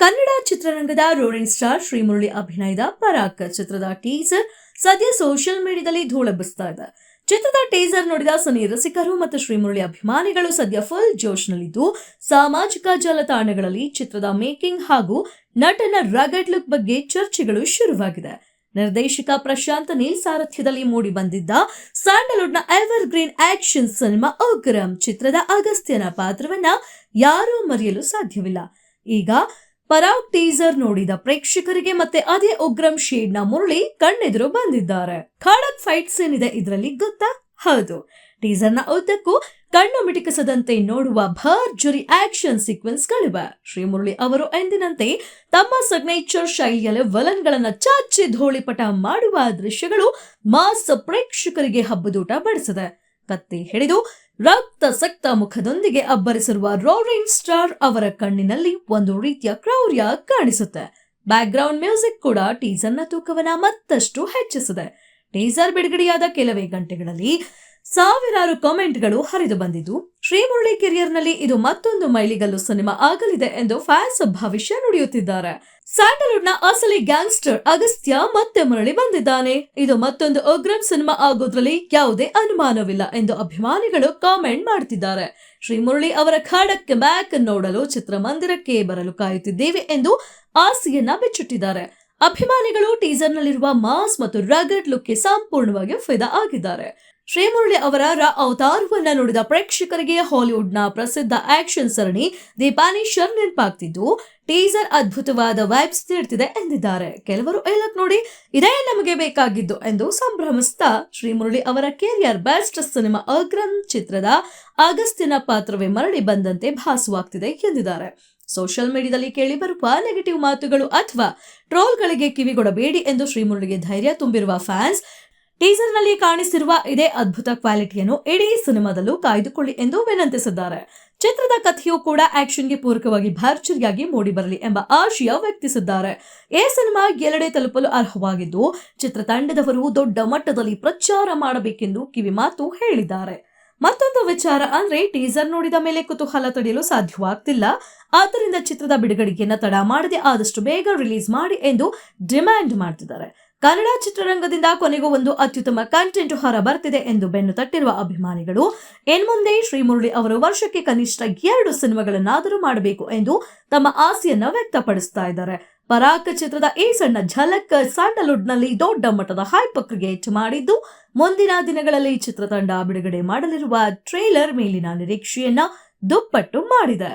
ಕನ್ನಡ ಚಿತ್ರರಂಗದ roaring star Srimurali ಅಭಿನಯದ ಪರಾಕ್ ಚಿತ್ರದ ಟೀಸರ್ ಸದ್ಯ ಸೋಷಿಯಲ್ ಮೀಡಿಯಾದಲ್ಲಿ ಧೂಳೆಬ್ಬಿಸ್ತಾ ಇದೆ. ಚಿತ್ರದ ಟೀಸರ್ ನೋಡಿದ ಸಿನಿ ರಸಿಕರು ಮತ್ತು ಶ್ರೀಮುರಳಿ ಅಭಿಮಾನಿಗಳು ಸದ್ಯ ಫುಲ್ ಜೋಶ್ನಲ್ಲಿದ್ದು, ಸಾಮಾಜಿಕ ಜಾಲತಾಣಗಳಲ್ಲಿ ಚಿತ್ರದ ಮೇಕಿಂಗ್ ಹಾಗೂ ನಟನ ರಗಡ್ ಲುಕ್ ಬಗ್ಗೆ ಚರ್ಚೆಗಳು ಶುರುವಾಗಿದೆ. ನಿರ್ದೇಶಕ ಪ್ರಶಾಂತ್ ನೀಲ್ ಸಾರಥ್ಯದಲ್ಲಿ ಮೂಡಿ ಬಂದಿದ್ದ ಸ್ಯಾಂಡಲ್ವುಡ್ನ evergreen action cinema Ugramm ಚಿತ್ರದ ಅಗಸ್ತ್ಯನ ಪಾತ್ರವನ್ನ ಯಾರೂ ಮರೆಯಲು ಸಾಧ್ಯವಿಲ್ಲ. ಈಗ ಪರಾಕ್ ಟೀಸರ್ ನೋಡಿದ ಪ್ರೇಕ್ಷಕರಿಗೆ ಮತ್ತೆ ಅದೇ ಉಗ್ರಂ ಶೇಡ್ ನ ಮುರಳಿ ಕಣ್ಣೆದುರು ಬಂದಿದ್ದಾರೆ. ಖಡಕ್ ಫೈಟ್ ಸೀನ್ ಇದೆ ಇದರಲ್ಲಿ, ಗೊತ್ತಾ? ಹೌದು, ಟೀಸರ್ ನ ಉದ್ದಕ್ಕೂ ಕಣ್ಣು ಮಿಟಿಕಿಸದಂತೆ ನೋಡುವ ಭರ್ಜರಿ ಆಕ್ಷನ್ ಸೀಕ್ವೆನ್ಸ್ ಗಳಿವೆ. ಶ್ರೀಮುರಳಿ ಅವರು ಎಂದಿನಂತೆ ತಮ್ಮ ಸಿಗ್ನೇಚರ್ ಶೈಲಿಯಲ್ಲಿ ವಿಲನ್ ಗಳನ್ನ ಚಾಚಿ ಧೂಳಿಪಟ ಮಾಡುವ ದೃಶ್ಯಗಳು ಮಾಸ್ ಪ್ರೇಕ್ಷಕರಿಗೆ ಹಬ್ಬದೂಟ ಬಡಿಸಿದೆ. ಕತ್ತಿ ಹಿಡಿದು ರಕ್ತಸಕ್ತ ಮುಖದೊಂದಿಗೆ ಅಬ್ಬರಿಸಿರುವ ರೋರಿಂಗ್ ಸ್ಟಾರ್ ಅವರ ಕಣ್ಣಿನಲ್ಲಿ ಒಂದು ರೀತಿಯ ಕ್ರೌರ್ಯ ಕಾಣಿಸುತ್ತೆ. ಬ್ಯಾಕ್ ಗ್ರೌಂಡ್ ಮ್ಯೂಸಿಕ್ ಕೂಡ ಟೀಸರ್ನ ತೂಕವನ್ನ ಮತ್ತಷ್ಟು ಹೆಚ್ಚಿಸಿದೆ. ಟೀಸರ್ ಬಿಡುಗಡೆಯಾದ ಕೆಲವೇ ಗಂಟೆಗಳಲ್ಲಿ ಸಾವಿರಾರು ಕಾಮೆಂಟ್ಗಳು ಹರಿದು ಬಂದಿದ್ದು, ಶ್ರೀಮುರಳಿ ಕೆರಿಯರ್ನಲ್ಲಿ ಇದು ಮತ್ತೊಂದು ಮೈಲಿಗಲ್ಲು ಸಿನಿಮಾ ಆಗಲಿದೆ ಎಂದು ಫ್ಯಾನ್ಸ್ ಭವಿಷ್ಯ ನುಡಿಯುತ್ತಿದ್ದಾರೆ. ಸ್ಯಾಂಡಲ್ವುಡ್ನ ಅಸಲಿ ಗ್ಯಾಂಗ್ಸ್ಟರ್ ಅಗಸ್ತ್ಯ ಮತ್ತೆ ಮರಳಿ ಬಂದಿದ್ದಾನೆ. ಇದು ಮತ್ತೊಂದು ಉಗ್ರಂ ಸಿನಿಮಾ ಆಗೋದ್ರಲ್ಲಿ ಯಾವುದೇ ಅನುಮಾನವಿಲ್ಲ ಎಂದು ಅಭಿಮಾನಿಗಳು ಕಾಮೆಂಟ್ ಮಾಡ್ತಿದ್ದಾರೆ. ಶ್ರೀಮುರಳಿ ಅವರ ಖಡಕ್ ಬ್ಯಾಕ್ ನೋಡಲು ಚಿತ್ರಮಂದಿರಕ್ಕೆ ಬರಲು ಕಾಯುತ್ತಿದ್ದೇವೆ ಎಂದು ಆಸೆಯನ್ನ ಬಿಚ್ಚಿಟ್ಟಿದ್ದಾರೆ. ಅಭಿಮಾನಿಗಳು ಟೀಸರ್ನಲ್ಲಿರುವ ಮಾಸ್ ಮತ್ತು ರಗಡ್ ಲುಕ್ಗೆ ಸಂಪೂರ್ಣವಾಗಿ ಫಿದಾ ಆಗಿದ್ದಾರೆ. ಶ್ರೀಮುರಳಿ ಅವರ ಅವತಾರವನ್ನ ನೋಡಿದ ಪ್ರೇಕ್ಷಕರಿಗೆ ಹಾಲಿವುಡ್ನ ಪ್ರಸಿದ್ಧ ಆಕ್ಷನ್ ಸರಣಿ ದಿ ಪನಿಷರ್ ನೆನಪಾಗ್ತಿದ್ದು, ಟೀಸರ್ ಅದ್ಭುತವಾದ ವೈಬ್ಸ್ ನೀಡ್ತಿದೆ ಎಂದಿದ್ದಾರೆ. ಕೆಲವರು ಏಲಕ್ ನೋಡಿ ಇದೇ ನಮಗೆ ಬೇಕಾಗಿದ್ದು ಎಂದು ಸಂಭ್ರಮಿಸ್ತಾ ಶ್ರೀಮುರಳಿ ಅವರ ಕೆರಿಯರ್ ಬೆಸ್ಟ್ ಸಿನಿಮಾ ಉಗ್ರಂ ಚಿತ್ರದ ಅಗಸ್ತ್ಯನ ಪಾತ್ರವೇ ಮರಳಿ ಬಂದಂತೆ ಭಾಸವಾಗ್ತಿದೆ ಎಂದಿದ್ದಾರೆ. ಸೋಷಿಯಲ್ ಮೀಡಿಯಾದಲ್ಲಿ ಕೇಳಿ ಬರುವ ನೆಗೆಟಿವ್ ಮಾತುಗಳು ಅಥವಾ ಟ್ರೋಲ್ಗಳಿಗೆ ಕಿವಿಗೊಡಬೇಡಿ ಎಂದು ಶ್ರೀಮುರಳಿಗೆ ಧೈರ್ಯ ತುಂಬಿರುವ ಫ್ಯಾನ್ಸ್, ಟೀಸರ್ನಲ್ಲಿ ಕಾಣಿಸಿರುವ ಇದೇ ಅದ್ಭುತ ಕ್ವಾಲಿಟಿಯನ್ನು ಇಡೀ ಸಿನಿಮಾದಲ್ಲೂ ಕಾಯ್ದುಕೊಳ್ಳಿ ಎಂದು ವಿನಂತಿಸಿದ್ದಾರೆ. ಚಿತ್ರದ ಕಥೆಯೂ ಕೂಡ ಆಕ್ಷನ್ಗೆ ಪೂರಕವಾಗಿ ಭರ್ಜರಿಯಾಗಿ ಮೂಡಿಬರಲಿ ಎಂಬ ಆಶಯ ವ್ಯಕ್ತಿಸಿದ್ದಾರೆ. ಈ ಸಿನಿಮಾ ಎಲ್ಲೆಡೆ ತಲುಪಲು ಅರ್ಹವಾಗಿದ್ದು, ಚಿತ್ರತಂಡದವರು ದೊಡ್ಡ ಮಟ್ಟದಲ್ಲಿ ಪ್ರಚಾರ ಮಾಡಬೇಕೆಂದು ಕಿವಿ ಮಾತು ಹೇಳಿದ್ದಾರೆ. ಮತ್ತೊಂದು ವಿಚಾರ ಅಂದ್ರೆ, ಟೀಸರ್ ನೋಡಿದ ಮೇಲೆ ಕುತೂಹಲ ತಡೆಯಲು ಸಾಧ್ಯವಾಗ್ತಿಲ್ಲ. ಆದ್ದರಿಂದ ಚಿತ್ರದ ಬಿಡುಗಡೆಯನ್ನ ತಡ ಮಾಡದೆ ಆದಷ್ಟು ಬೇಗ ರಿಲೀಸ್ ಮಾಡಿ ಎಂದು ಡಿಮ್ಯಾಂಡ್ ಮಾಡ್ತಿದ್ದಾರೆ. ಕನ್ನಡ ಚಿತ್ರರಂಗದಿಂದ ಕೊನೆಗೂ ಒಂದು ಅತ್ಯುತ್ತಮ ಕಂಟೆಂಟ್ ಹೊರ ಬರ್ತಿದೆ ಎಂದು ಬೆನ್ನು ತಟ್ಟಿರುವ ಅಭಿಮಾನಿಗಳು ಇನ್ಮುಂದೆ ಶ್ರೀಮುರಳಿ ಅವರು ವರ್ಷಕ್ಕೆ ಕನಿಷ್ಠ 2 ಸಿನಿಮಾಗಳನ್ನಾದರೂ ಮಾಡಬೇಕು ಎಂದು ತಮ್ಮ ಆಸೆಯನ್ನ ವ್ಯಕ್ತಪಡಿಸ್ತಾ ಇದ್ದಾರೆ. ಪರಾಕ್ ಚಿತ್ರದ ಈ ಸಣ್ಣ ಝಲಕ್ ಸ್ಯಾಂಡಲ್ವುಡ್ನಲ್ಲಿ ದೊಡ್ಡ ಮಟ್ಟದ ಹೈಪ್ ಕ್ರಿಯೇಟ್ ಮಾಡಿದ್ದು, ಮುಂದಿನ ದಿನಗಳಲ್ಲಿ ಚಿತ್ರತಂಡ ಬಿಡುಗಡೆ ಮಾಡಲಿರುವ ಟ್ರೇಲರ್ ಮೇಲಿನ ನಿರೀಕ್ಷೆಯನ್ನ ದುಪ್ಪಟ್ಟು ಮಾಡಿದೆ.